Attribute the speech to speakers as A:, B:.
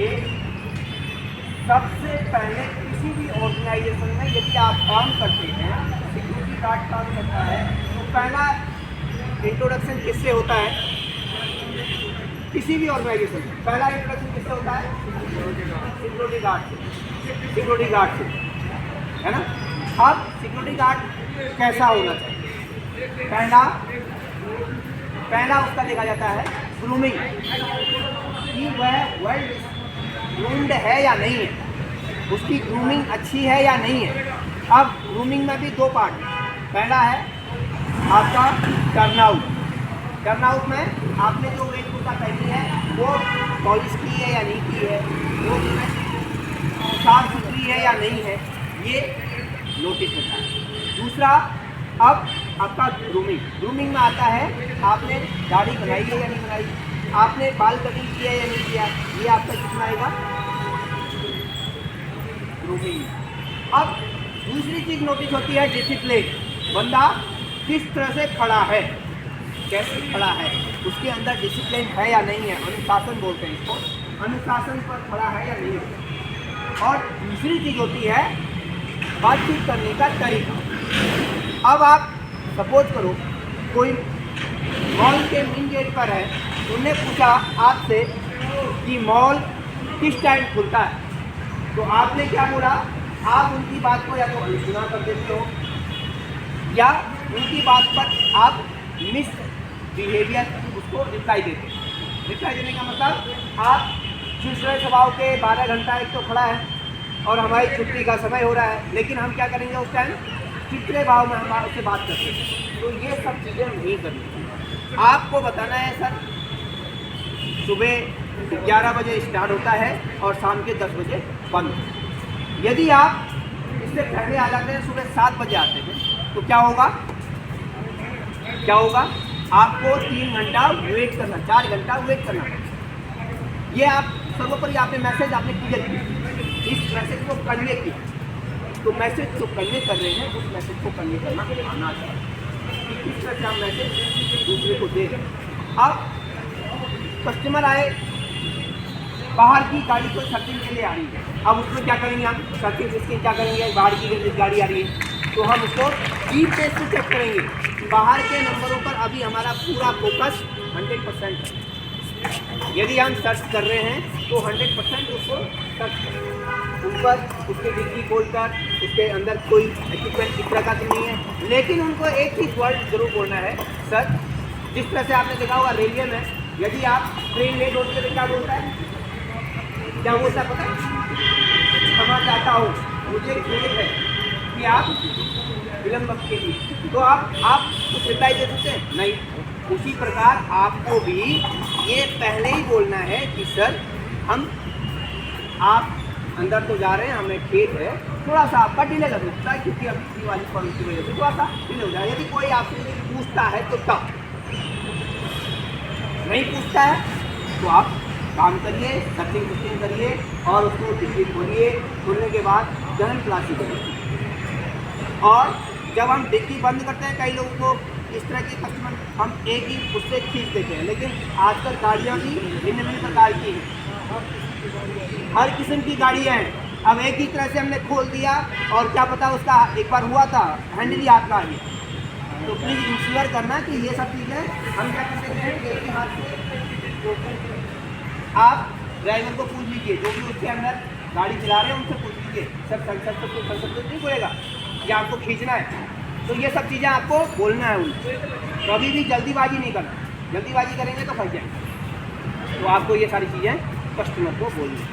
A: एक सबसे पहले किसी भी ऑर्गेनाइजेशन में यदि आप काम करते हैं, सिक्योरिटी गार्ड काम करता है, तो पहला इंट्रोडक्शन किससे होता है? किसी भी ऑर्गेनाइजेशन में पहला इंट्रोडक्शन किससे होता है? सिक्योरिटी गार्ड से। सिक्योरिटी गार्ड से, है ना। अब सिक्योरिटी गार्ड कैसा होना चाहिए? पहला उसका देखा जाता है ग्रूमिंग, कि वह वेल ग्रूम्ड है या नहीं है, उसकी ग्रूमिंग अच्छी है या नहीं है। अब ग्रूमिंग में भी दो पार्ट है। पहला है आपका टर्नआउट। टर्नआउट में आपने जो वेशभूषा पहनी है वो पॉलिश की है या नहीं की है, वो साफ सुथरी है या नहीं है, ये नोटिस होता है। दूसरा, अब आपका ग्रूमिंग में आता है आपने दाढ़ी बनाई है या नहीं बनाई, आपने बाल कटिंग किया या नहीं किया, ये आपका कितना आएगा? ग्रूमिंग। अब दूसरी चीज़ नोटिस होती है डिसिप्लिन। बंदा किस तरह से खड़ा है, कैसे खड़ा है, उसके अंदर डिसिप्लिन है या नहीं है, अनुशासन बोलते हैं इसको, अनुशासन पर खड़ा है या नहीं है। और दूसरी चीज़ होती है बातचीत करने का तरीका। अब आप सपोज करो कोई मॉल के मेन गेट पर है, उन्होंने पूछा आपसे कि मॉल किस टाइम खुलता है, तो आपने क्या बोला? आप उनकी बात को या तो अनसुना कर देते हो या उनकी बात पर आप मिस बिहेवियर उसको रिप्लाई देते हो। रिप्लाई देने का मतलब, आप दूसरे स्वभाव के 12 घंटा एक तो खड़ा है और हमारी छुट्टी का समय हो रहा है, लेकिन हम क्या करेंगे उस टाइम? चिड़चिड़े भाव में हम उससे बात करते हैं। तो ये सब चीज़ें नहीं करनी। आपको बताना है सर, सुबह 11 बजे स्टार्ट होता है और शाम के 10 बजे बंद। यदि आप इससे पहले आ जाते हैं, सुबह 7 बजे आते हैं, तो क्या होगा? आपको 3 घंटा वेट करना, 4 घंटा वेट करना। ये आप सर्वोपरि आपने मैसेज आपने क्लियर किया, इस मैसेज को कन्वे किया, तो मैसेज जो कन्वे कर रहे हैं उस मैसेज को कन्वे करना आना चाहिए कि किस तरह से आप मैसेज दूसरे को दे रहे हैं। अब कस्टमर आए, बाहर की गाड़ी को सर्विसिंग के लिए आ रही है, अब उसमें क्या करेंगे हम? सर्विसिंग इसकी क्या करेंगे? बाहर की गाड़ी आ रही है तो हम उसको जीपीएस से चेक करेंगे। बाहर के नंबरों पर अभी हमारा पूरा फोकस 100% है। यदि हम सर्च कर रहे हैं तो 100% उसको सर्च करें। ऊपर उसके डिग्री खोलकर उसके अंदर कोई इक्विपमेंट इस तरह का तो नहीं है, लेकिन उनको एक ही वर्ड जरूर बोलना है सर। जिस तरह से आपने देखा होगा रेलवे में, यदि आप ट्रेन लेट होती है तो क्या बोलता है? क्या बोलता है पता है? क्षमा चाहता हूँ, मुझे खेद है कि आप विलंब के लिए। तो आप कुछ रिप्लाई दे सकते हैं? नहीं। उसी प्रकार आपको भी ये पहले ही बोलना है कि सर आप अंदर तो जा रहे हैं, हमें खेद है, थोड़ा सा आपका डिले लग सकता है क्योंकि अभी वाली फॉर्म की वजह से थोड़ा सा डिले हो जाए। यदि कोई आपसे पूछता है तो तब, नहीं पूछता है तो आप काम करिए, सर्चिंग करिए और उसको डिग्री खोलिए। खोलने के बाद गहन क्लासी करिए। और जब हम डिग्री बंद करते हैं, कई लोगों को इस तरह के कस्टमर हम एक ही उससे खींच देते हैं, लेकिन आजकल गाड़ियाँ भी भिन्न भिन्न प्रकार की हैं, हर किस्म की गाड़ियाँ हैं। अब एक ही तरह से हमने खोल दिया और क्या पता उसका एक बार हुआ था हैंडल ही हाथ का आ गया। तो प्लीज़ इंश्योर करना कि ये सब चीज़ें हम क्या कर सकते हैं, एक ही हाथ से। आप ड्राइवर को पूछ लीजिए, जो भी उसके अंदर गाड़ी चला रहे हैं उनसे पूछ लीजिए, सर कंसल्ट नहीं बोलेगा या आपको खींचना है, तो ये सब चीज़ें आपको बोलना है उनको। कभी भी जल्दीबाजी नहीं करना, जल्दीबाजी करेंगे तो फंस जाएंगे। तो आपको ये सारी चीज़ें कस्टमर को बोलनी है।